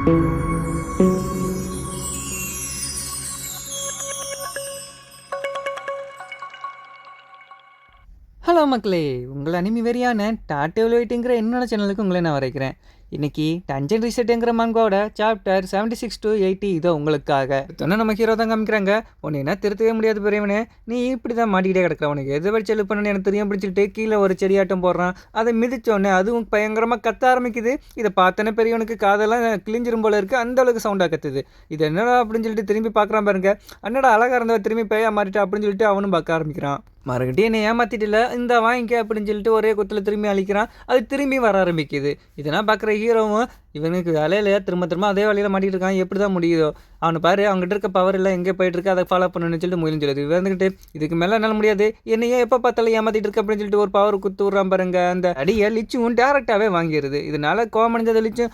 Hello மக்களே! உங்கள் anime வெறியான டாட்டேவில் வெயிட்டுங்கிற என்னோட சேனலுக்கு உங்களை நான் வரவேற்கிறேன். இன்னைக்கு டஞ்சன் ரீசெட்டுங்கிற மாங்காவோட சாப்டர் 76 to 80 இதோ உங்களுக்காக. சொன்ன நம்ம ஹீரோ தான் காமிக்கிறாங்க. உன்னை என்ன திருத்தவே முடியாது பெரியவனே, நீ இப்படி தான் மாட்டிக்கிட்டே கிடக்குற. உனக்கு எதை வச்சு எழுப் பண்ணணும்னு எனக்கு தெரியும் அப்படின்னு சொல்லிட்டு கீழே ஒரு செடியாட்டம் போடுறான். அதை மிதிச்சோடனே அதுவும் பயங்கரமாக கத்த ஆரம்பிக்குது. இதை பார்த்தோன்னே பெரியவனுக்கு காதெல்லாம் கிழிஞ்சிரும் போல இருக்குது. அந்த அளவுக்கு சவுண்டாக கத்துது. இது என்னடா அப்படின்னு சொல்லிட்டு திரும்பி பார்க்குறான் பாருங்க. அண்ணடா அழகாக இருந்தவ திரும்பி பேயா மாறிட்டா அப்படின்னு சொல்லிட்டு அவனும் பார்க்க ஆரம்பிக்கிறான். மறுபடியும் என்னை ஏமாற்றிட்டில்ல, இந்த வாங்கிக்க அப்படின்னு சொல்லிட்டு ஒரே குத்தில் திரும்பி அழிக்கிறான். அது திரும்பி வர ஆரம்பிக்குது. இதெல்லாம் பார்க்குற ஹீரோவும் இவனுக்கு வேலையிலையா திரும்ப அதே வேலையில் மாட்டிகிட்டு இருக்கான். எப்படி தான் முடியுதோ அவனை பாரு, அவங்ககிட்ட இருக்க பவர் இல்லை, எங்கே போயிட்டுருக்கு, அதை ஃபாலோ பண்ணணும்னு சொல்லிட்டு முயலும் சொல்லுது. வந்துக்கிட்டு இதுக்கு மேலே என்னால் முடியாது, என்னையே எப்போ பார்த்தாலும் ஏமாற்றிட்டு இருக்கு அப்படின்னு சொல்லிட்டு ஒரு பவர் குத்து விட்றான் பாருங்க. அந்த அடியை லிச்சும் டேரெக்டாகவே வாங்கிடுது. இதனால கோவமடைஞ்சதை லிச்சும்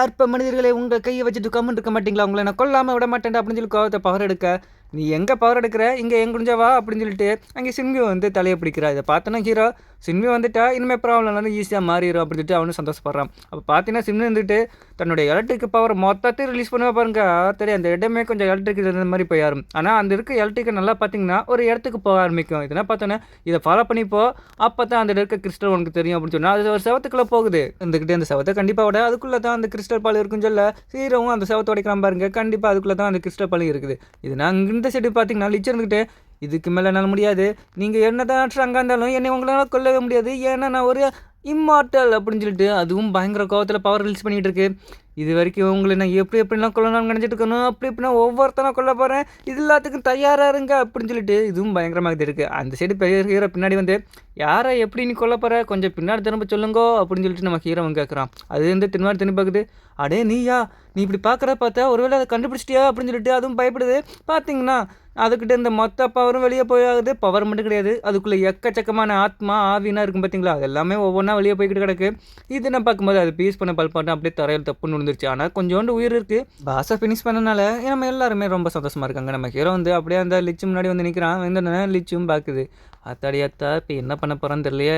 அற்ப மனிதர்களை உங்கள் கையை வச்சுட்டு கம்மன் இருக்க மாட்டீங்களா, உங்களை நான் கொல்லாமல் விட மாட்டேன் அப்படின்னு சொல்லி கோவத்தை பவர் எடுக்க, நீ எங்கே பவர் எடுக்கிற, இங்கே எங்க குடிஞ்சவா அப்படின்னு சொல்லிட்டு அங்கே சின்வி வந்து தலையை பிடிக்கிறா. இதை பார்த்தோன்னா ஹீரோ சின்வி வந்துட்டா இனிமேல் ப்ராப்ளம் வந்து ஈஸியாக மாறிடும் அப்படின்னு சொல்லிட்டு அவனும் சந்தோஷப்படுறான். அப்போ பார்த்தீங்கன்னா சின்வி வந்துட்டு தன்னுடைய எலக்ட்ரிக் பவர் மொத்தத்தையும் ரிலீஸ் பண்ணுவா பாருங்க. தெரியும் அந்த இடமே கொஞ்சம் எலக்ட்ரிக் இருந்த மாதிரி போயாரும். ஆனால் அந்த இருக்க எலக்ட்ரிக்கை நல்லா பார்த்தீங்கன்னா ஒரு இடத்துக்கு போக ஆரம்பிக்கும். இதெல்லாம் பார்த்தோன்னா இதை ஃபாலோ பண்ணிப்போ, அப்போ தான் அந்த இருக்க கிறிஸ்டல் உனக்கு தெரியும் அப்படின்னு சொன்னால் அது ஒரு செவத்துக்குள்ளே போகுது. இருந்துக்கிட்டே அந்த செவத்தை கண்டிப்பாக விட அதுக்குள்ளே தான் அந்த கிறிஸ்டல் பால் இருக்குன்னு சொல்ல ஹீரோவும் அந்த செவத்தை உடைக்கிறான் பாருங்க. கண்டிப்பாக அதுக்குள்ளே தான் அந்த கிறிஸ்டல் பால் இருக்குது. இது நான் இந்த சைடு பார்த்தீங்கன்னா லிச்சு இருந்துக்கிட்டு இதுக்கு மேலே என்னால் முடியாது, நீங்கள் என்ன தான் ஸ்ட்ராங்காக இருந்தாலும் என்னை உங்களால் கொல்லவே முடியாது, ஏன்னா நான் ஒரு இம்மார்ட்டல் அப்படின்னு சொல்லிட்டு அதுவும் பயங்கர கோவத்தில் பவர் ரிலீஸ் பண்ணிகிட்டு இருக்கு. இது வரைக்கும் உங்களை நான் எப்படிலாம் கொல்லணும்னு நினச்சிட்டு இருக்கணும், எப்படின்னா ஒவ்வொருத்தனா கொல்ல போகிறேன், இது எல்லாத்துக்கும் தயாராக இருங்க அப்படின்னு சொல்லிட்டு இதுவும் பயங்கரமாக இருக்குது. அந்த சைடு பெரிய ஹீரோ பின்னாடி வந்து யாரை எப்படி நீ கொல்ல போகிற, கொஞ்சம் பின்னாடி திரும்ப சொல்லுங்கோ அப்படின்னு சொல்லிட்டு நம்ம ஹீரோவும் கேட்குறான். அது வந்து திரும்பி பார்க்குது. அடே நீயா, நீ இப்படி பார்க்குற பார்த்தா ஒருவேளை அதை கண்டுபிடிச்சிட்டியா அப்படின்னு சொல்லிட்டு அதுவும் பயப்படுது. பார்த்தீங்கன்னா அதுக்கிட்ட இந்த மொத்த பவரும் வெளியே போயாகுது. பவர் மட்டும் கிடையாது, அதுக்குள்ளே எக்கச்சக்கமான ஆத்மா ஆவினா இருக்கும் பார்த்தீங்களா, அது எல்லாமே ஒவ்வொன்றா வெளியே போய்கிட்டு கிடக்கு. இது நான் பார்க்கும்போது அது பீஸ் பண்ண பல்பாட்டம் அப்படியே தரையில் தப்புன்னு விழுந்துருச்சு. ஆனால் கொஞ்சோண்டு உயிர் இருக்குது. பாஸை ஃபினிஷ் பண்ணனால நம்ம எல்லாருமே ரொம்ப சந்தோஷமாக இருக்காங்க. நம்ம ஹீரோ வந்து அப்படியே அந்த லிச்சு முன்னாடி வந்து நிற்கிறான். இந்த லிச்சும் பார்க்குது. அத்தாடியாத்தா இப்போ என்ன பண்ண போகிறான்னு தெரியலையே,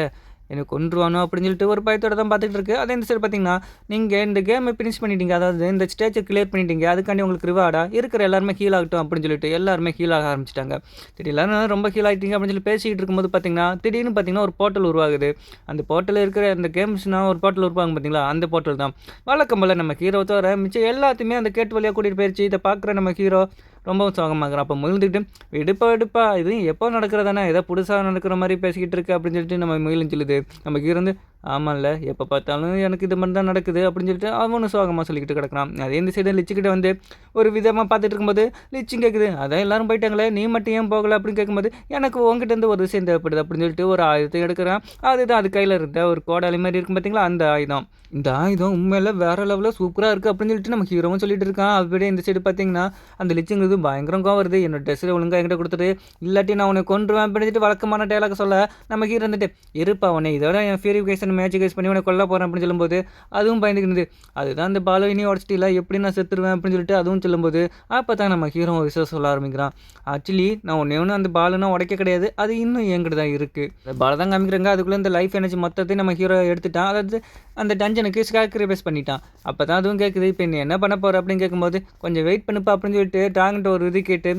எனக்கு கொன்றுவானோ அப்படின்னு சொல்லிட்டு ஒரு பயத்தோடு தான் பார்த்துட்டு இருக்கு. அதே இந்த சைடு பார்த்தீங்கன்னா நீங்கள் இந்த கேமை ஃபினிஷ் பண்ணிட்டீங்க, அதாவது இந்த ஸ்டேஜை கிளியர் பண்ணிட்டீங்க, அதுக்காண்டி உங்களுக்கு ரிவார்டாக இருக்கிற எல்லாருமே ஹீல் ஆகட்டும் அப்படின்னு சொல்லிட்டு எல்லாருமே ஹீல் ஆக ஆரம்பிச்சிட்டாங்க. திடீர்னு ரொம்ப ஹீல் ஆகிட்டீங்க அப்படின்னு சொல்லி பேசிக்கிட்டு இருக்கும்போது பார்த்தீங்கன்னா திடீர்னு பார்த்தீங்கன்னா ஒரு போர்ட்டல் உருவாகுது. அந்த போர்ட்டலில் இருக்கிற அந்த கேம்ஸ்னால் ஒரு போர்ட்டல் உருவாங்க பார்த்தீங்களா, அந்த போர்ட்டல் தான் வழக்கம் போல் நம்ம ஹீரோ தவிர மிச்சம் எல்லாத்தையுமே அந்த கேட் வழியாக கூட்டிகிட்டு போயிடுச்சு. இதை பார்க்குற நம்ம ஹீரோ ரொம்பவும் சோகமாகறான். அப்போ முயல்ந்துக்கிட்டு எடுப்பா இது எப்போ நடக்கிறதானே, ஏதோ புதுசாக நடக்கிற மாதிரி பேசிக்கிட்டு இருக்கு அப்படின்னு சொல்லிட்டு நம்ம முயலும் சொல்லுது. நமக்கு இருந்து ஆமாம்ல, எப்போ பார்த்தாலும் எனக்கு இது மாதிரி தான் நடக்குது அப்படின்னு சொல்லிட்டு அவனும் சோகமாக சொல்லிக்கிட்டு கிடக்கிறான். அதே இந்த சைடு லிச்சுக்கிட்ட வந்து ஒரு விதமாக பார்த்துட்டு இருக்கும்போது லிச்சும் கேட்குது, அதான் எல்லாரும் போயிட்டாங்களே நீ மட்டும் ஏன் போகலை அப்படின்னு கேட்கும்போது எனக்கு உங்ககிட்ட இருந்து ஒரு விஷயம் தேவைப்படுது அப்படின்னு சொல்லிட்டு ஒரு ஆயுதத்தை எடுக்கிறான். அதுதான் அது கையில் இருந்த ஒரு கோடாலி மாதிரி இருக்கும் பார்த்தீங்களா, அந்த ஆயுதம். இந்த ஆயுதம் உண்மையில வேறு லெவலில் சூப்பராக இருக்குது அப்படின்னு சொல்லிட்டு நம்ம ஹீரோவும் சொல்லிட்டு இருக்கான். அப்படியே இந்த சைடு பார்த்தீங்கன்னா அந்த லிச்சுங்கிறது பயங்கரம் கோவம் வருது. என்னோட ட்ரெஸ்ஸில் ஒழுங்காக என்கிட்ட கொடுத்துட்டு இல்லாட்டி நான் உன்னை கொன்றுவேன் பண்ணிட்டு வழக்கமான டைலாக சொல்ல நம்ம ஹீரோ வந்துட்டு இருப்பா உன்னை இதோட என் ஃபியூரிஃபிகேஷன் மேஜிகைஸ் பண்ணி உன்னை கொல்ல போகிறேன் அப்படின்னு சொல்லும்போது அதுவும் பயந்துக்கிது. அதுதான் அந்த பாலவினி உடச்சிட்டில எப்படி நான் செத்துருவேன் அப்படின்னு சொல்லிட்டு அதுவும் சொல்லும்போது அப்போ தான் நம்ம ஹீரோ ஒரு விஷயம் சொல்ல ஆரம்பிக்கிறான். ஆக்சுவலி நான் ஒன்று அந்த பாலுனா உடைக்க கிடையாது, அது இன்னும் என்கிட்ட தான் இருக்குது. அந்த பாலை தான் காமிக்கிறாங்க. அதுக்குள்ளே இந்த லைஃப் எனர்ஜி மொத்தத்தையும் நம்ம ஹீரோ எடுத்துட்டான். அதாவது அந்த டஞ்சனுக்கு சாக்ரிஃபைஸ் பண்ணிட்டான். அப்போ தான் அதுவும் கேட்குது, இப்போ நீ என்ன பண்ண போகிற அப்படின்னு கேட்கும்போது கொஞ்சம் வெயிட் பண்ணுப்பா அப்படின்னு சொல்லிட்டு ட்ராகன்ட்ட ஒரு இது கேட்டு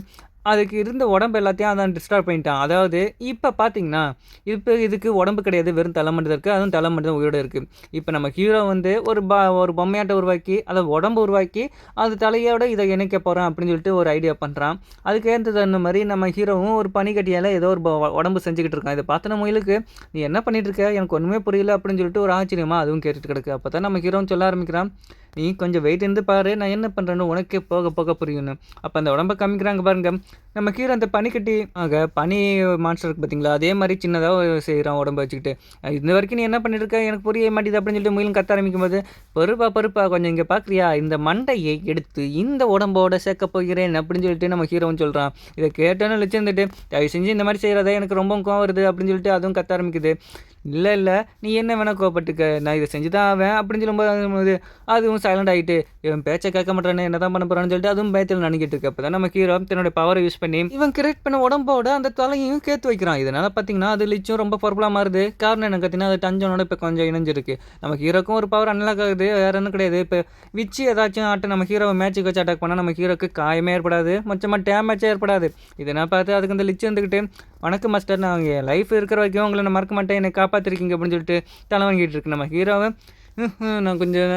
அதுக்கு இருந்த உடம்பு எல்லாத்தையும் அதான் டிஸ்டார்ப் பண்ணிட்டான். அதாவது இப்போ பார்த்தீங்கன்னா இப்போ இதுக்கு உடம்பு கிடையாது, வெறும் தலை மட்டும் இருக்குது. அதுவும் தலை மட்டும் தான் உயிரோடு இருக்குது. இப்போ நம்ம ஹீரோ வந்து ஒரு பொம்மையாட்டை உருவாக்கி அதை உடம்பு உருவாக்கி அது தலையோட இதை இணைக்க போகிறான் அப்படின்னு சொல்லிட்டு ஒரு ஐடியா பண்ணுறான். அதுக்கேற்றது அந்த மாதிரி நம்ம ஹீரோவும் ஒரு பனிக்கட்டியால் ஏதோ ஒரு உடம்பு செஞ்சுக்கிட்டு இருக்கான். இதை பார்த்தன முயலுக்கு நீ என்ன பண்ணிகிட்டு இருக்க, எனக்கு ஒன்றுமே புரியல அப்படின்னு சொல்லிட்டு ஒரு ஆச்சரியமாக அதுவும் கேட்டுட்டு கிடக்கு. அப்போ தான் நம்ம ஹீரோவும் சொல்ல ஆரம்பிக்கிறான், நீ கொஞ்சம் வெயிட் இருந்து பாரு, நான் என்ன பண்ணுறேன்னு உனக்கே போக போக புரியும்னு. அப்போ அந்த உடம்பை காமிக்கிறாங்க பாருங்க. நம்ம கீழே அந்த பனிக்கட்டி பனி மான்ஸ்டர் இருக்குது பார்த்தீங்களா, அதே மாதிரி சின்னதாக செய்கிறான் உடம்பை வச்சுக்கிட்டு. இந்த வரைக்கும் நீ என்ன பண்ணிட்டு இருக்க எனக்கு புரிய மாட்டேது அப்படின்னு சொல்லிட்டு முயலும் கத்த ஆரம்பிக்கும் போது பருப்பா கொஞ்சம் இங்கே பார்க்குறியா, இந்த மண்டையை எடுத்து இந்த உடம்போட சேர்க்க போகிறேன் அப்படின்னு சொல்லிட்டு நம்ம ஹீரோவும் சொல்கிறான். இதை கேட்டோன்னு வச்சுருந்துட்டு தயவு செஞ்சு இந்த மாதிரி செய்கிறதா எனக்கு ரொம்ப கோவம் வருது அப்படின்னு சொல்லிட்டு அதுவும் கத்த ஆரம்பிக்குது. இல்லை நீ என்ன வேணால் கோவப்பட்டுக்க, நான் இதை செஞ்சு தான் ஆவேன் அப்படின்னு சொல்லும்போது அதுவும் சைலண்ட் ஆகிட்டு இவன் பேச்சை கேட்க மாட்டேன்னு என்ன தான் பண்ண போகிறான்னு சொல்லிட்டு அதுவும் பயத்தில் நினைக்கிட்டு இருக்கு. அப்போ தான் நம்ம ஹீரோ தன்னுடைய பவரை யூஸ் பண்ணி இவன் கிரியேட் பண்ண உடம்போட அந்த தலையையும் கேத்து வைக்கிறான். இதனால் பார்த்தீங்கன்னா அது லிச்சும் ரொம்ப பவர்ஃபுல்லாக மாறுது. காரணம் என்ன பார்த்தீங்கன்னா அது டஞ்சனோட இப்போ கொஞ்சம் இணைஞ்சிருக்கு. நம்ம ஹீரோக்கும் ஒரு பவர் அன்லாக் ஆகுது. வேறு ஒன்றும் கிடையாது. இப்போ விச்சு ஏதாச்சும் ஆட்டு நம்ம ஹீரோவை மேட்சுக்கு வச்சு அட்டாக் பண்ணால் நம்ம ஹீரோக்கு காயமே ஏற்படாது, மொத்தமாக டேமேஜே ஏற்படாது. இதனால் பார்த்து அதுக்கு அந்த லிச்சு வந்துக்கிட்டு வணக்கம் மாஸ்டர், நான் என் லைஃப் இருக்கிற வரைக்கும் உங்களை நான் மறக்க மாட்டேன், என்னை காப்பாற்றிருக்கீங்க அப்படின்னு சொல்லிட்டு தலை வாங்கிட்டு இருக்கு. நம்ம ஹீரோவை நான் கொஞ்சம்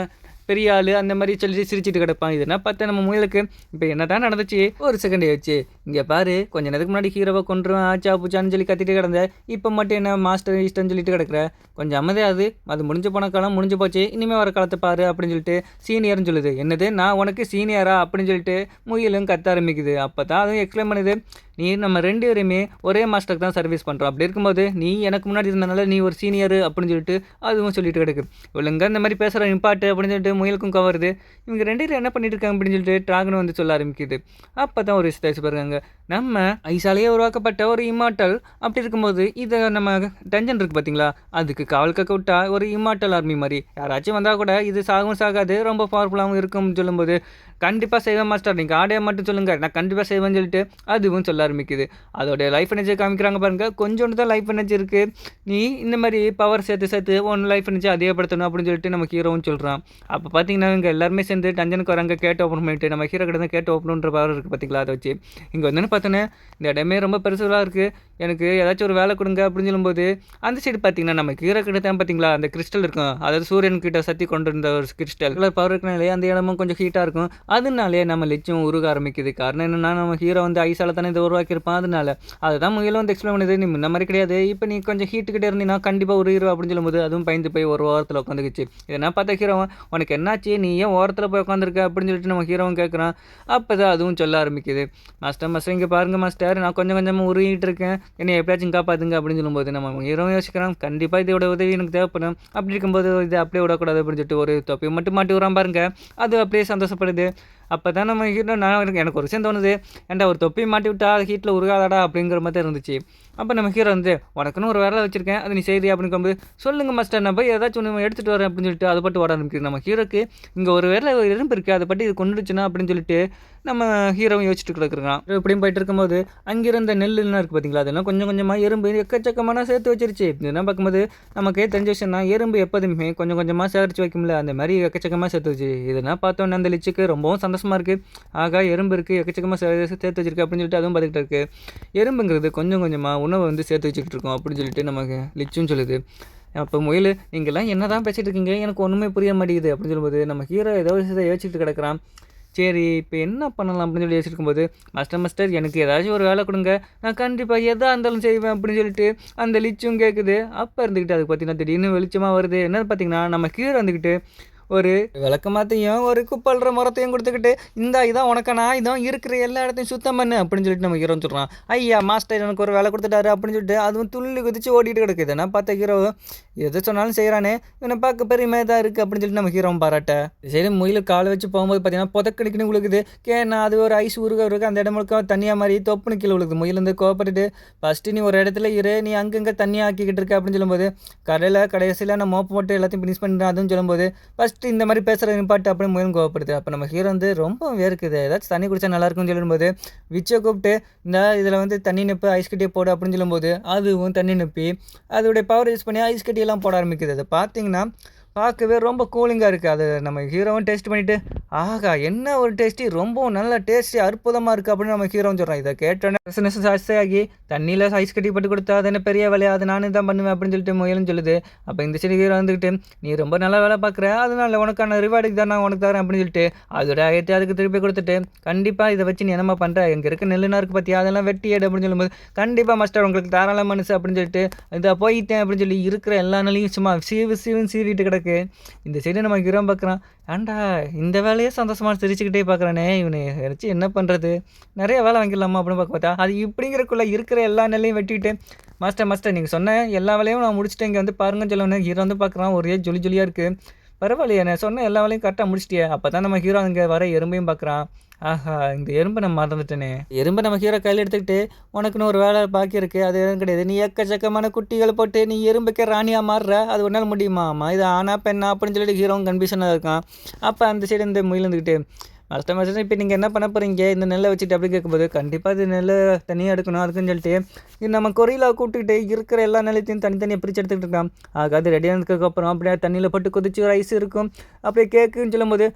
பெரிய ஆள் அந்த மாதிரி சொல்லிட்டு சிரிச்சிட்டு கிடப்பான். இதெல்லாம் பார்த்தா நம்ம முயலுக்கு இப்போ என்ன தான் நடந்துச்சு ஒரு செகண்ட் ஆச்சு. இங்கே பாரு, கொஞ்ச நேரத்துக்கு முன்னாடி ஹீரோவை கொண்டுருவேன் ஆச்சா பூச்சான்னு சொல்லி கத்திட்டு கிடந்த, இப்போ மட்டும் என்ன மாஸ்டர் இஷ்டம்னு சொல்லிட்டு கிடக்குற, கொஞ்சம் அமைதியாது, அது முடிஞ்சு போன காலம் முடிஞ்சு போச்சு, இனிமேல் வர காலத்தை பாரு அப்படின்னு சொல்லிட்டு சீனியர்னு சொல்லுது. என்னது நான் உனக்கு சீனியரா அப்படின்னு சொல்லிட்டு முயலும் கத்த ஆரம்பிக்குது. அப்போ தான் அதுவும் எக்ஸ்பிளைன் பண்ணுது, நீ நம்ம 2 பேருமே ஒரே மாஸ்டருக்கு தான் சர்வீஸ் பண்ணுறோம், அப்படி இருக்கும்போது நீ எனக்கு முன்னாடி இருந்தனால நீ ஒரு சீனியர் அப்படின்னு சொல்லிட்டு அதுவும் சொல்லிட்டு கிடக்கு. ஒழுங்கா இந்த மாதிரி பேசுகிற இம்பார்ட் அப்படின்னு சொல்லிட்டு முயலுக்கும் கவருது. இவங்க 2 பேரும் என்ன பண்ணிட்டு இருக்காங்க அப்படின்னு சொல்லிட்டு ட்ராகனும் வந்து சொல்ல ஆரம்பிக்குது. அப்போ தான் ஒரு விஷயத்தை பாருங்க, நம்ம ஐசாலேயே உருவாக்கப்பட்ட ஒரு இம்மார்ட்டல், அப்படி இருக்கும்போது இதை நம்ம டஞ்சன் இருக்குது பார்த்தீங்களா, அதுக்கு காவல் கக்க விட்டா ஒரு இம்மார்ட்டல் ஆர்மி மாதிரி யாராச்சும் வந்தால் கூட இது சாகவும் சாகாது, ரொம்ப பவர்ஃபுல்லாகவும் இருக்கும்னு சொல்லும்போது கண்டிப்பாக செய்வேன் மாஸ்டர், நீங்கள் ஆடையை மட்டும் சொல்லுங்கள், நான் கண்டிப்பாக செய்வேன்னு சொல்லிட்டு அதுவும் சொல்ல ஆரம்பிக்குது. அதோடைய லைஃப் எனர்ஜி காமிக்கிறாங்க பாருங்கள், கொஞ்சோண்டு தான் லைஃப் எனர்ஜி இருக்குது, நீ இந்த மாதிரி பவர் சேர்த்து ஒன் லைஃப் எனர்ஜி அதிகப்படுத்தணும் அப்படின்னு சொல்லிட்டு நம்ம ஹீரோவும் சொல்கிறான். அப்போ பார்த்தீங்கன்னா இங்கே எல்லாருமே சேர்ந்து டஞ்சனுக்கு வராங்க, கேட் ஓப்பன் பண்ணிட்டு நம்ம ஹீரோ கிட்ட தான் கேட் ஓப்பனுன்ற பவர் இருக்குது பார்த்தீங்களா, அதை வச்சு இங்கே வந்து பார்த்தோன்னே இந்த இடமே ரொம்ப பெருசுலாம் இருக்குது, எனக்கு ஏதாச்சும் ஒரு வேலை கொடுங்க அப்படின்னு சொல்லும்போது அந்த சைடு பார்த்தீங்கன்னா நம்ம ஹீரோ கிட்ட தான் பார்த்தீங்களா அந்த கிறிஸ்டல் இருக்கும், அதாவது சூரியன் கிட்ட சத்தி கொண்டு இருந்த ஒரு கிறிஸ்டல் பவர் இருக்கனாலே அந்த இடமும் கொஞ்சம் ஹீட்டாக இருக்கும். அதனாலே நம்ம லிச்சும் உருக ஆரம்பிக்குது. காரணம் என்னன்னா நம்ம ஹீரோ வந்து ஐஸால தானே இதை உருவாக்கியிருப்பான், அதனால அதுதான் முயலும் வந்து எக்ஸ்பிளைன் பண்ணுது, நீ முன்ன மாதிரி கிடையாது, இப்போ நீ கொஞ்சம் ஹீட்டுக்கிட்டே இருந்தீங்கன்னா கண்டிப்பாக உருகிரும் அப்படின்னு சொல்லும்போது அதுவும் பயந்து போய் ஒரு ஓரத்தில் உட்காந்துக்குச்சு. இதெல்லாம் பார்த்தா ஹீரோ உனக்கு என்னாச்சு, நீ ஏன் ஓரத்தில் போய் உட்காந்துருக்க அப்படின்னு சொல்லிட்டு நம்ம ஹீரோவும் கேட்குறான். அப்போ தான் அதுவும் சொல்ல ஆரம்பிக்குது, மாஸ்டர் இங்கே பாருங்கள் மாஸ்டர், நான் கொஞ்சம் கொஞ்சமாக உருகிட்டு இருக்கேன், என்னை எப்படியாச்சும் காப்பாற்றுங்க அப்படின்னு சொல்லும்போது நம்ம ஹீரோவும் யோசிக்கிறான், கண்டிப்பாக இதோட உதவி எனக்கு தேவைப்படும், அப்படி இருக்கும்போது இதை அப்படியே விடக்கூடாது அப்படின்னு சொல்லிட்டு ஒரு தொப்பி மட்டும் மாட்டி விடுறான் பாருங்க, அது அப்படியே சந்தோஷப்படுது. அப்போ தான் நம்ம ஹீரோ எனக்கு ஒரு விஷயம் தோணுது, ஏன்டா ஒரு தொப்பி மாட்டி விட்டா அது ஹீட்டில் உருகாதாடா அப்படிங்கிற மாதிரி இருந்துச்சு. அப்போ நம்ம ஹீரோ வந்து உனக்குன்னு ஒரு வேலை வச்சிருக்கேன், அது நீ செய்யறியா அப்படின்னு போது சொல்லுங்கள் மாஸ்டர், நான் போய் ஏதாச்சும் ஒன்று எடுத்துகிட்டு வரேன் அப்படின்னு சொல்லிட்டு அதை பட்டு ஓட ஆரம்பிக்குது. நம்ம ஹீரோக்கு இங்கே ஒரு வேலை எறும்பு இருக்குது, அதை பற்றி இது கொண்டுடுச்சுன்னா அப்படின்னு சொல்லிட்டு நம்ம ஹீரோவும் யோசிச்சுட்டு கிடக்குறான். இப்படியும் போயிட்டு இருக்கும்போது அங்கிருந்த நெல்லுலாம் இருக்குது பார்த்தீங்களா, அதெல்லாம் கொஞ்சம் கொஞ்சமாக எறும்பு எக்கச்சக்கமான சேர்த்து வச்சிருச்சு. இதெல்லாம் பார்க்கும்போது நமக்கே தெரிஞ்ச விஷயம்னா எறும்பு எப்போதுமே கொஞ்சம் கொஞ்சமாக சேகரித்து வைக்கும்ல, அந்த மாதிரி எக்கச்சக்கமாக சேர்த்து வச்சு இதெல்லாம் பார்த்தோன்னே அந்த லிச்சுக்கு ரொம்பவும் சந்தோஷமாக இருக்குது. ஆகா எறும்பு இருக்குது, எக்கச்சக்கமாக சேர்த்து வச்சிருக்கு அப்படின்னு சொல்லிட்டு அதுவும் பார்த்துக்கிட்டு இருக்குது. எறும்புங்கிறது கொஞ்சம் கொஞ்சமாக உணவை வந்து சேர்த்து வச்சுக்கிட்டு இருக்கோம் அப்படின்னு சொல்லிட்டு நமக்கு லிச்சும் சொல்லுது. அப்போ முயல் நீங்கள்லாம் என்ன தான் பேசிகிட்டு இருக்கீங்க, எனக்கு ஒன்றுமே புரிய மாட்டேங்குது அப்படின்னு சொல்லும்போது நம்ம ஹீரோ ஏதோ விஷயத்தை யோசிச்சுட்டு கிடக்கிறான். சரி இப்போ என்ன பண்ணலாம் அப்படின்னு சொல்லி யோசிச்சிருக்கும்போது மாஸ்டர் எனக்கு ஏதாச்சும் ஒரு வேலை கொடுங்க, நான் கண்டிப்பாக எதாக இருந்தாலும் செய்வேன் அப்படின்னு சொல்லிட்டு அந்த லிச்சும் கேட்குது. அப்போ இருந்துக்கிட்டு அதுக்கு பார்த்தீங்கன்னா திடீர்னு வெளிச்சமாக வருது. என்னன்னு பார்த்தீங்கன்னா நம்ம ஹீரோ வந்துக்கிட்டு ஒரு விளக்கமாத்தையும் ஒரு குப்பல்ற மரத்தையும் கொடுத்துக்கிட்டு இதான் உனக்கானா, இதான் இருக்கிற எல்லா இடத்தையும் சுத்தம் பண்ணு அப்படின்னு சொல்லிட்டு நம்ம ஹீரோன்னு சொல்கிறான். ஐயா மாஸ்டர் எனக்கு ஒரு வேலை கொடுத்துட்டாரு அப்படின்னு சொல்லிட்டு அதுவும் துள்ளி குதிச்சு ஓடிட்டு கிடக்குது. நான் பார்த்த ஹீரோ எது சொன்னாலும் செய்கிறானே, இவனை பார்க்க பெருமையாக தான் இருக்குது அப்படின்னு சொல்லிட்டு நம்ம ஹீரோவும் பாராட்ட. சரி முயலுக்கு காலை வச்சு போகும்போது பார்த்தீங்கன்னா புதக்கடிக்குன்னு விழுகுது. கேனா அது ஒரு ஐஸ் உருக அந்த இடம் முழுக்க தண்ணியாக மாதிரி தொப்புன்னு கீழே விழுகுது. முயல் வந்து கோவப்பட்டுட்டு ஃபஸ்ட்டு நீ ஒரு இடத்துல இரு, நீ அங்கங்கே தண்ணியாக ஆக்கிக்கிட்டு இருக்க அப்படின்னு சொல்லும்போது கடைசியில் நான் மோப்பு போட்டு எல்லாத்தையும் ஃபினிஷ் பண்ணிட்டேன் அதுவும் சொல்லும்போது ஃபஸ்ட்டு இந்த மாதிரி பேசுகிற நிப்பாட்டு அப்படின்னு முயலும் கோவப்படுது. அப்போ நம்ம ஹீரோ வந்து ரொம்ப வேர்க்குது, ஏதாச்சும் தண்ணி குடிச்சா நல்லாயிருக்கும்னு சொல்லும்போது விச்சை கூப்பிட்டு இதில் வந்து தண்ணி நிப்பு ஐஸ் கட்டியை போடு அப்படின்னு சொல்லும்போது அதுவும் தண்ணி நிப்பி அதோடைய பவர் யூஸ் பண்ணி ஐஸ் கட்டியெல்லாம் போட ஆரம்பிக்குது. அதை பார்த்தீங்கன்னா பார்க்கவே ரொம்ப கூலிங்காக இருக்குது. அதை நம்ம ஹீரோவும் டேஸ்ட் பண்ணிவிட்டு ஆகா என்ன ஒரு டேஸ்ட்டி, ரொம்பவும் நல்ல டேஸ்ட்டி அற்புதமாக இருக்குது அப்படின்னு நம்ம ஹீரோவும் சொல்கிறோம். இதை கேட்டோன்னே ஆகி தண்ணியில் ஐஸ் கட்டி போட்டு கொடுத்தா அது என்ன பெரிய வேலையா, அது நானும் தான் பண்ணுவேன் அப்படின்னு சொல்லிட்டு முயலும் சொல்லுது. அப்போ இந்த சைடு ஹீரோ வந்துக்கிட்டு நீ ரொம்ப நல்லா வேலை பார்க்குற, அதனால உனக்கான ரிவார்டுக்கு தான் நான் உனக்கு தரேன் அப்படின்னு சொல்லிட்டு அதோட ஆயத்தை அதுக்கு திருப்பி கொடுத்துட்டு கண்டிப்பாக இதை வச்சு நீ என்னமா பண்ணுற, எங்கே இருக்க நெல்லுனா இருக்குது பார்த்தியா அதெல்லாம் வெட்டி எடு அப்படின்னு சொல்லும்போது கண்டிப்பாக மாஸ்டர் உங்களுக்கு தாராள மனசு அப்படின்னு சொல்லிட்டு இதை போயிட்டேன் அப்படின்னு சொல்லி இருக்கிற எல்லா நிலையும் சும்மா சீவிட்டு கிடக்கு. இந்த சைடு நம்ம ஹீரோ பார்க்குறான், ஏன்டா இந்த வேலையே சந்தோஷமாக சிரிச்சுக்கிட்டே பார்க்குறானே, இவனை வச்சு என்ன பண்ணுறது, நிறைய வேலை வாங்கிடலாமா அப்படின்னு பார்க்க பார்த்தா அது இப்படிங்கிறக்குள்ளே இருக்கிற எல்லா நிலையும் வெட்டிட்டு மாஸ்டர் நீங்கள் சொன்ன எல்லா வேலையும் நான் முடிச்சுட்டு இங்கே வந்து பாருங்கன்னு சொல்லணும். ஹீரோ வந்து பார்க்குறான், ஒரே ஜொலியாக இருக்குது. பரவாயில்லையே நான் சொன்ன எல்லா வேலையும் கரெக்டாக முடிச்சிட்டியே. அப்போ தான் நம்ம ஹீரோ அங்கே வர எறும்பையும் பார்க்குறான். ஆஹா இந்த எறும்பை நம்ம மறந்துட்டேனே. எறும்பை நம்ம ஹீரோ கையில் எடுத்துக்கிட்டு உனக்குன்னு ஒரு வேலை பாக்கி இருக்குது, அது எதுவும் கிடையாது, நீ எக்கச்சக்கமான குட்டிகளை போட்டு நீ எறும்புக்கே ராணியாக மாறுற, அது ஒரு நாள் முடியுமா, இது ஆனா பெண்ணா அப்படின்னு சொல்லிட்டு ஹீரோவும் கன்ஃபியூஷனாக இருக்கான். அப்போ அந்த சைடு இந்த முயல் இருந்துக்கிட்டு மாஸ்டர் இப்போ நீங்கள் என்ன பண்ண போகிறீங்க இந்த நெல்லை வச்சுட்டு அப்படி கேட்கும்போது, கண்டிப்பாக இது நெல்லை தனியாக எடுக்கணும் அதுக்குன்னு சொல்லிட்டு இது நம்ம கொரியிலா கூப்பிட்டுக்கிட்டு இருக்கிற எல்லா நிலையத்தையும் தனித்தனியாக பிரித்து எடுத்துக்கிட்டு இருக்கான். அது ரெடி ஆனதுக்கப்புறம் அப்படியே தண்ணியில் போட்டு கொதிச்சு ரைஸ் இருக்கும். அப்படியே கேக்குன்னு சொல்லும்போது,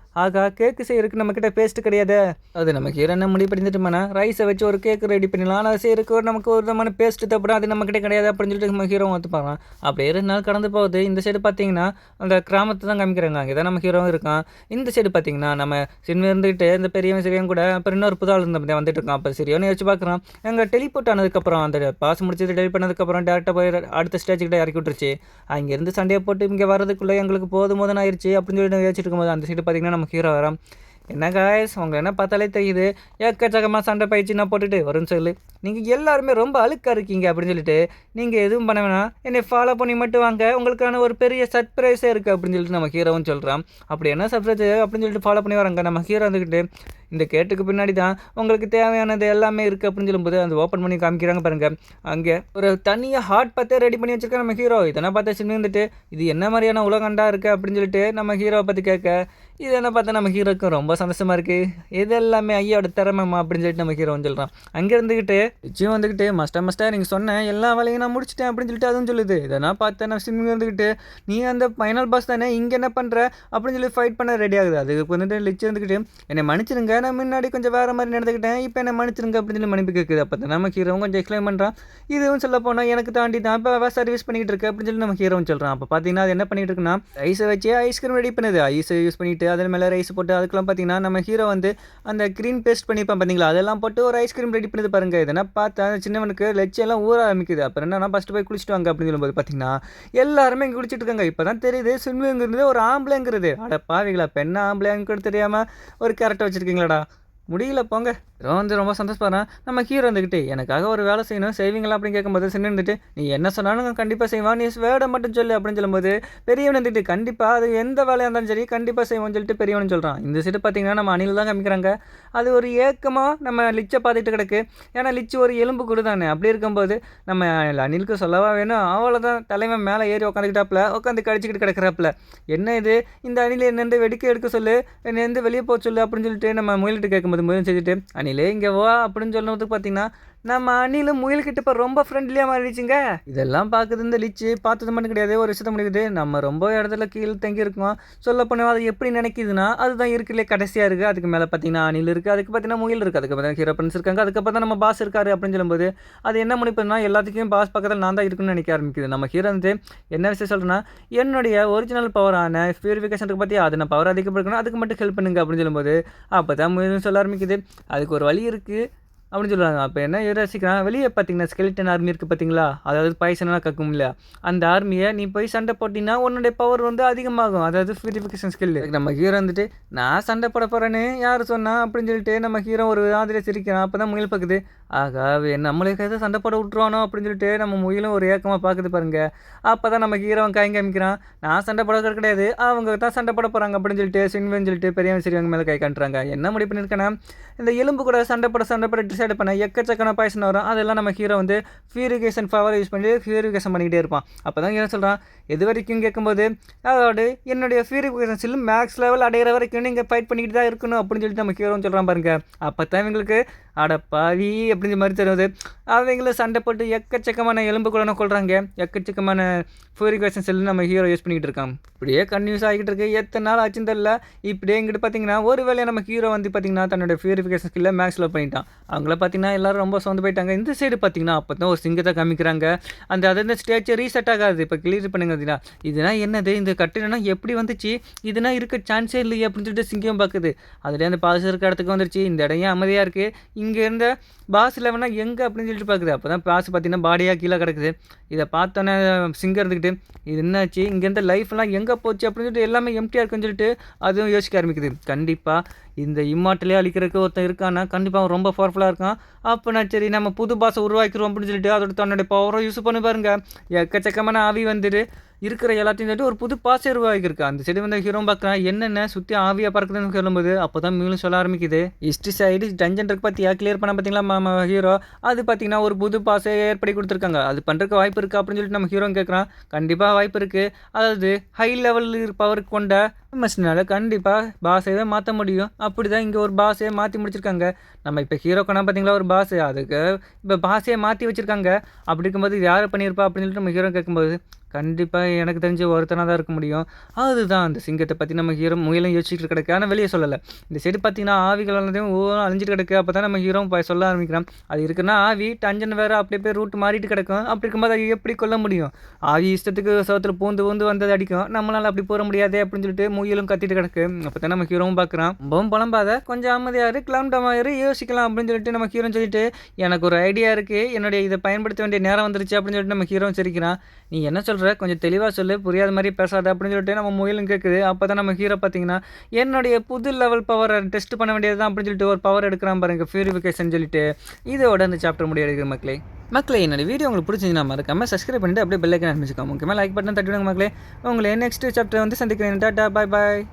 கேக்கு செய்யறதுக்கு நம்மக்கிட்ட பேஸ்ட்டு கிடையாது. அது நம்ம ஹீரோ என்ன முடிவு பண்ணிட்டுமானா ரைஸை வச்சு ஒரு கேக்கு ரெடி பண்ணிடலாம். ஆனால் செய்யறதுக்கு நமக்கு ஒரு விதமான பேஸ்ட்டு தப்புடும், அது நம்மக்கிட்ட கிடையாது அப்படின்னு சொல்லிட்டு நம்ம ஹீரோ ஒத்துப்பாங்க. அப்படியே 2 நாள் கடந்து போகுது. இந்த சைடு பார்த்தீங்கன்னா அந்த கிராமத்தை தான் காமிக்கிறாங்க. அங்கே தான் நம்ம ஹீரோவும் இருக்கான். இந்த சைடு பார்த்தீங்கன்னா நம்ம சின்ன இருந்துகிட்டு இந்த பெரியவன் சிறியவன் கூட அப்புறம் இன்னொரு புது ஆள் இருந்த வந்துட்டு இருக்கான். அப்போ சிறியவனே வச்சு பார்க்குறான். எங்கள் டெலிபோர்ட் ஆனதுக்கப்புறம் அந்த பாஸ் முடிச்சது டெலிட் பண்ணதுக்கப்புறம் டேரெக்டாக போய் அடுத்த ஸ்டேஜுக்கிட்ட இறக்கி விட்டுருச்சு. அங்கேருந்து சண்டையை போட்டு இங்கே வரதுக்குள்ளே எங்களுக்கு போதும் ஆயிடுச்சு அப்படின்னு சொல்லிட்டு யோசிச்சுட்டு இருக்கும்போது அந்த சைடு பார்த்தீங்கன்னா நம்ம ஹீரோ வரான். என்ன காய்ஸ் உங்களை என்ன பார்த்தாலே தெரியுது, ஏக்கச்சக்கமாக சண்டை பயிற்சி நான் போட்டுட்டு வரும்னு சொல்லி நீங்கள் எல்லாருமே ரொம்ப அழுக்காக இருக்கீங்க அப்படின்னு சொல்லிட்டு நீங்கள் எதுவும் பண்ண வேணாம், என்னை ஃபாலோ பண்ணி மட்டும் வாங்க, உங்களுக்கான ஒரு பெரிய சர்ப்ரைஸே இருக்குது அப்படின்னு சொல்லிட்டு நம்ம ஹீரோவும் சொல்கிறான். அப்படி என்ன சர்ப்ரைஸ் அப்படின்னு சொல்லிட்டு ஃபாலோ பண்ணி வராங்க. நம்ம ஹீரோ வந்துக்கிட்டு இந்த கேட்டுக்கு பின்னாடி தான் உங்களுக்கு தேவையானது எல்லாமே இருக்குது அப்படின்னு சொல்லும்போது அந்த ஓப்பன் பண்ணி காமிக்கிறாங்க பாருங்கள். அங்கே ஒரு தனியாக ஹார்ட் பார்த்தே ரெடி பண்ணி வச்சுருக்கேன் நம்ம ஹீரோ. இதெல்லாம் பார்த்தா சின்ன வந்துட்டு இது என்ன மாதிரியான உலகண்டா இருக்குது அப்படின்னு சொல்லிட்டு நம்ம ஹீரோவை பற்றி கேட்க, இது என்ன பார்த்தா நம்ம ஹீரோக்கும் ரொம்ப சந்தோஷமாக இருக்குது, இது எல்லாமே ஐயோட திறமைமா அப்படின்னு சொல்லிட்டு நம்ம ஹீரோன்னு சொல்கிறான். அங்கே இருந்துக்கிட்டு நிச்சயம் வந்துக்கிட்டு மஸ்டர் நீங்கள் சொன்ன எல்லா வேலையும் நான் முடிச்சிட்டேன் அப்படின்னு சொல்லிட்டு அதுவும் சொல்லுது. இதெல்லாம் பார்த்தேன் நான் சின்ன வந்துக்கிட்டு நீ அந்த ஃபைனல் பாஸ் தானே இங்கே என்ன பண்ணுற அப்படின்னு சொல்லி ஃபைட் பண்ண ரெடி ஆகுது. அதுக்கு வந்துட்டு லிச்சு வந்துக்கிட்டு என்னை மன்னிச்சிருங்க, நான் முன்னாடி கொஞ்சம் வேறு மாதிரி நடந்துக்கிட்டேன், இப்போ என்ன மன்னிச்சிருங்க அப்படின்னு சொல்லி மன்னிப்பு கேட்குது. அப்போ தான் நம்ம ஹீரோவும் கொஞ்சம் எக்ஸ்பிளைன் பண்ணுறான். இதுவும் சொல்ல போனால் எனக்கு தாண்டி தான் இப்போ சர்வீஸ் பண்ணிக்கிட்டு இருக்கு அப்படின்னு சொல்லி நம்ம ஹீரோவும் சொல்கிறான். அப்போ பார்த்தீங்கன்னா அது என்ன பண்ணிகிட்டு இருக்குன்னா ஐஸை வச்சு ஐஸ்கிரீம் ரெடி பண்ணுது. ஐஸை யூஸ் பண்ணிவிட்டு அதில் மேலே ரைஸ் போட்டு அதுக்கெல்லாம் பார்த்தீங்கன்னா நம்ம ஹீரோ வந்து அந்த க்ரீன் பேஸ்ட் பண்ணிப்பான் பார்த்தீங்களா, அதெல்லாம் போட்டு ஒரு ஐஸ்கிரீம் ரெடி பண்ணுது பாருங்க. இதெல்லாம் பார்த்தா சின்னவனுக்கு லெச்செல்லாம் ஊற ஆரம்பிக்குது. அப்புறம் என்ன ஃபஸ்ட்டு போய் குளிச்சுட்டு வாங்க அப்படின்னு சொல்லும்போது பார்த்தீங்கன்னா எல்லாருமே இங்கே குளிச்சுட்டு இருக்காங்க. இப்போ தான் தெரியுது சின்னுங்கிறது ஒரு ஆம்பளைங்கிறது. அட பாவிங்களா, பெண்ணை ஆம்பளைங்க தெரியாமல் ஒரு கேரக்டர் வச்சுருக்கீங்களாடா, முடியல போங்க. ரொம்ப சந்தோஷப்படுறேன். நம்ம ஹீரோ வந்துக்கிட்டு எனக்காக ஒரு வேலை செய்யணும் செய்வீங்களா அப்படின்னு கேட்கும்போது சின்ன இருந்துட்டு நீ என்ன சொன்னாலும் கண்டிப்பாக செய்வான், நீ வேடை மட்டும் சொல்லு அப்படின்னு சொல்லும்போது பெரியவன் வந்துட்டு கண்டிப்பாக அது எந்த வேலையாக இருந்தாலும் சரி கண்டிப்பாக செய்வோம்னு சொல்லிட்டு பெரியவன் சொல்கிறான். இந்த சைடு பார்த்தீங்கன்னா நம்ம அணில் தான் காமிக்கிறாங்க. அது ஒரு ஏக்கமாக நம்ம லிச்சை பார்த்துட்டு கிடக்கு. ஏன்னா லிச்சு ஒரு எலும்பு கூட தானே. அப்படி இருக்கும்போது நம்ம அணிலுக்கு சொல்லவா வேணும், அவ்வளோதான் தலைவன் மேலே ஏறி உட்காந்துக்கிட்டாப்புல உட்காந்து கடிச்சிக்கிட்டு கிடக்கிறாப்புல. என்ன இது இந்த அணில் என்னென்று வெடிக்க எடுக்க சொல்லு, என்னெந்து வெளியே போக சொல்லு அப்படின்னு சொல்லிட்டு நம்ம முயல்கிட்ட கேட்கும்போது முயல் செஞ்சுட்டு அணிலே இங்கே வா அப்படின்னு சொல்லுறதுக்கு பார்த்தீங்கன்னா நம்ம அணிலும் முயல்கிட்ட இப்போ ரொம்ப ஃப்ரெண்ட்லியாக மாறிடுச்சுங்க. இதெல்லாம் பார்க்குது இந்த லிச்சு பார்த்தது மட்டும் கிடையாது, ஒரு விஷயத்த முடியுது நம்ம ரொம்ப இடத்துல கீழே தங்கி இருக்கோம். சொல்ல போனால் அது எப்படி நினைக்குதுன்னா அதுதான் இருக்குல்லே கடைசியாக இருக்குது. அதுக்கு மேலே பார்த்தீங்கன்னா அணில் இருக்குது, அதுக்கு பார்த்தீங்கன்னா முயல் இருக்குது, அதுக்கு பார்த்தீங்கன்னா ஹீரோ ஃப்ரெண்ட்ஸ் இருக்காங்க, அதுக்கப்புறம் தான் நம்ம பாஸ் இருக்காரு அப்படின்னு சொல்லும்போது அது என்ன முடிப்புனா எல்லாத்துக்கும் பாஸ் பக்கத்தில் நான் தான் இருக்குன்னு நினைக்க ஆரம்பிக்குது. நம்ம ஹீரோ வந்து என்ன விஷயம் சொல்கிறேன்னா என்னுடைய ஒரிஜினல் பவரான பியூரிஃபிகேஷனுக்கு பற்றி அதை நான் பவர் அதிகப்படுத்தணும், அதுக்கு மட்டும் ஹெல்ப் பண்ணுங்க அப்படின்னு சொல்லும்போது அப்போ தான் முயலும் சொல்ல ஆரம்பிக்குது அதுக்கு ஒரு வழி இருக்குது அப்படின்னு சொல்கிறாங்க. அப்போ என்ன யோசிக்கிறான், வெளியே பார்த்தீங்கன்னா ஸ்கெலிட்டன் ஆர்மி இருக்குது பார்த்தீங்களா, அதாவது பாய்சனெலாம் கக்கும் இல்லையா, அந்த ஆர்மியை நீ போய் சண்டை போட்டிங்கன்னா உன்னுடைய பவர் வந்து அதிகமாகும், அதாவது பியூரிஃபிகேஷன் ஸ்கில். நம்ம ஹீரோ வந்துட்டு நான் சண்டை போட போகிறேன்னு யார் சொன்னா அப்படின்னு சொல்லிட்டு நம்ம ஹீரோ ஒரு ஆதிரியை சிரிக்கிறான். அப்போ தான் முயல் பார்க்குது, ஆகா நம்மளுக்கு எதாவது சண்டை போட விட்டுருவானோ அப்படின்னு சொல்லிட்டு நம்ம முயலும் ஒரு ஏக்கமாக பார்க்குது பாருங்க. அப்போ தான் நம்ம ஹீரோவன் கை காமிக்கிறான், நான் சண்டை போட கிடையாது அவங்க தான் சண்டை போட போகிறாங்க அப்படின்னு சொல்லிட்டு சின்வன் சொல்லிட்டு பெரியவன் சிறியவங்க மேலே கை காட்டுறாங்க. என்ன முடிவு பண்ணியிருக்கேன்னா இந்த எலும்பு கூட சண்டை போட டிசைட் பண்ண எக்கச்சக்கான பாய்சன் வரும். அதெல்லாம் நம்ம ஹீரோ வந்து பியூரிஃபிகேஷன் பவர் யூஸ் பண்ணி பியூரிஃபிகேஷன் பண்ணிக்கிட்டே இருப்பான். அப்போ தான் என்ன சொல்கிறான், எது வரைக்கும் கேட்கும்போது அதாவது என்னுடைய பியூரிஃபிகேஷன் ஸ்கில் மேக்ஸ் லெவல் அடைகிற வரைக்கும் நீங்கள் ஃபைட் பண்ணிக்கிட்டு தான் இருக்கணும் அப்படின்னு சொல்லிட்டு நம்ம ஹீரோன்னு சொல்கிறான் பாருங்க. அப்போ தான் இவங்களுக்கு அடப்பாவி அப்படிங்கிற மாதிரி தெரியுது. அவங்களும் சண்டை போட்டு எக்கச்சக்கமான எலும்பு கூட கொள்கிறாங்க, எக்கச்சக்கமான பியூரிஃபிகேஷன் செல்லு நம்ம ஹீரோ யூஸ் பண்ணிக்கிட்டு இருக்கான். இப்படியே கன்யூஸ் ஆகிட்டு இருக்கு. எத்தனை நாள் ஆச்சுன்னு தெரியல. இப்படியே இங்கிட்டு பார்த்தீங்கன்னா ஒரு வேலையை நம்ம ஹீரோ வந்து பார்த்தீங்கன்னா தன்னோட பியூரிஃபிகேஷன் ஸ்கில்லை மேக்ஸில் பண்ணிட்டான். அவங்கள பார்த்தீங்கன்னா எல்லோரும் ரொம்ப சோர்ந்து போயிட்டாங்க. இந்த சைடு பார்த்தீங்கன்னா அப்போ தான் ஒரு சிங்கத்தை காமிக்கிறாங்க. அந்த ஸ்டேச்சை ரீசெட் ஆகாது. இப்போ கிளியர் பண்ணுங்க பார்த்தீங்கன்னா இதுனா என்னது, இந்த கட்டினா எப்படி வந்துச்சு, இதுனா இருக்க சான்ஸே இல்லையே அப்படின்னு சொல்லிட்டு சிங்கம் பார்க்குது. அதுலேயே அந்த பாஸ் இருக்க இடத்துக்கு வந்துருச்சு. இந்த இடம் அமைதியாக இருக்குது, இங்கே இருந்த பாஸ் லெவனா எங்கே அப்படின்னு சொல்லிட்டு பார்க்குது. அப்போ தான் பாஸ் பார்த்தீங்கன்னா பாடியாக கீழே கிடக்குது. இதை பார்த்தோன்னே சிங்கம் இருந்துக்கிட்டு இது என்னாச்சு, இங்கேருந்து லைஃப்லாம் எங்கே போச்சு அப்படின்னு சொல்லிட்டு எல்லாமே எம்டியாக இருக்குன்னு சொல்லிட்டு அதுவும் யோசிக்க ஆரம்பிக்குது. கண்டிப்பாக இந்த இம்மார்ட்டலே அழிக்கிறதுக்கு ஒருத்தன் இருக்கான்னா கண்டிப்பாக அவன் ரொம்ப பவர்ஃபுல்லாக இருக்கான். அப்போனா சரி நம்ம புது பாஸை உருவாக்கிடுவோம் அப்படின்னு சொல்லிட்டு அதோட தன்னுடைய பவரை யூஸ் பண்ணி பாருங்க. எக்கச்சக்கமான ஆவி வந்துட்டு இருக்கிற எல்லாத்தையும் சொல்லிட்டு ஒரு புது பாஸை உருவாக்கியிருக்கா. அந்த சைடு வந்து ஹீரோ பார்க்குறான், என்னென்ன சுற்றி ஆவியாக பறக்குதுன்னு சொல்லும்போது அப்போ தான் மீண்டும் சொல்ல ஆரம்பிக்குது, இஸ்ட் சைடு டஞ்சன் இருக்கு பார்த்தியா கிளியர் பண்ண பார்த்தீங்களா ஹீரோ, அது பார்த்தீங்கன்னா ஒரு புது பாஸை ஏற்படுத்தி கொடுத்துருக்காங்க, அது பண்ணுறதுக்கு வாய்ப்பு இருக்குது அப்படின்னு சொல்லிட்டு நம்ம ஹீரோ கேட்குறான். கண்டிப்பாக வாய்ப்பு இருக்குது, அதாவது ஹை லெவல் பவர் கொண்ட ஃபேமஸ்னால கண்டிப்பாக பாஸையே மாற்ற முடியும். அப்படி தான் இங்கே ஒரு பாஸையே மாற்றி முடிச்சிருக்காங்க. நம்ம இப்போ ஹீரோக்கான பார்த்தீங்களா ஒரு பாஸு, அதுக்கு இப்போ பாஸையே மாற்றி வச்சுருக்காங்க. அப்படி இருக்கும்போது இது யார் பண்ணியிருப்பா அப்படின்னு சொல்லிட்டு நம்ம ஹீரோ கேட்கும்போது, கண்டிப்பாக எனக்கு தெரிஞ்ச ஒருத்தனாக தான் இருக்க முடியும். அதுதான் அந்த சிங்கத்தை பற்றி நம்ம ஹீரோ முயலும் யோசிச்சுட்டு கிடக்கு. ஆனால் வெளியே சொல்லலை. இந்த சைடு பார்த்தீங்கன்னா ஆவிகள் எல்லாத்தையும் அழிஞ்சிட்டு கிடக்கு. அப்போ தான் நம்ம ஹீரோ சொல்ல ஆரம்பிக்கிறான். அது இருக்குன்னா ஆவி டஞ்சன் வேறு அப்படியே போய் ரூட் மாறிட்டு கிடக்கும். அப்படி இருக்கும்போது அது எப்படி கொல்ல முடியும்? ஆவி இஷ்டத்துக்கு சோத்தில் பூந்து பூந்து வந்தது அடிக்கும். நம்மளால் அப்படி போக முடியாதே அப்படின்னு சொல்லிட்டு முயலும் கத்திட்டு கிடக்கு. அப்போ தான் நம்ம ஹீரோவும் பார்க்குறான். ரொம்பவும் புலம்பாத, கொஞ்சம் அமைதியாரு, கிளம்பமாரு, யோசிக்கலாம் அப்படின்னு சொல்லிட்டு நம்ம ஹீரோன்னு சொல்லிட்டு, எனக்கு ஒரு ஐடியா இருக்குது, என்னுடைய இதை பயன்படுத்த வேண்டிய நேரம் வந்துருச்சு அப்படின்னு சொல்லிட்டு நம்ம ஹீரோவும் சிரிக்கிறான். நீ என்ன சொல்கிற, கொஞ்சம் தெளிவாக சொல்லு, புரியாத மாதிரி பேசாத அப்படின்னு சொல்லிட்டு நம்ம முயலும் கேட்குது. அப்போ தான் நம்ம ஹீரோ பார்த்தீங்கன்னா, என்னுடைய புது லெவல் பவரை டெஸ்ட் பண்ண வேண்டியது தான் அப்படின்னு சொல்லிட்டு ஒரு பவர் எடுக்கிறான் பாருங்க, பியூரிஃபிகேஷன் சொல்லிட்டு. இதோட இந்த சாப்டர் முடியெடுக்கிற மக்களே என்னோட வீடியோ உங்களுக்கு பிடிச்சிருந்துச்சுன்னா மறக்காம சப்ஸ்கிரைப் பண்ணிட்டு அப்படியே பெல் ஐக்கன் அனுப்பிச்சுக்கோங்க. முக்கியமாக லைக் பட்டன் தட்டி விடுங்க மக்களே. உங்களை நெக்ஸ்ட் சாப்டர் வந்து சந்திக்கிறேன். டாடா, பாய் பாய்.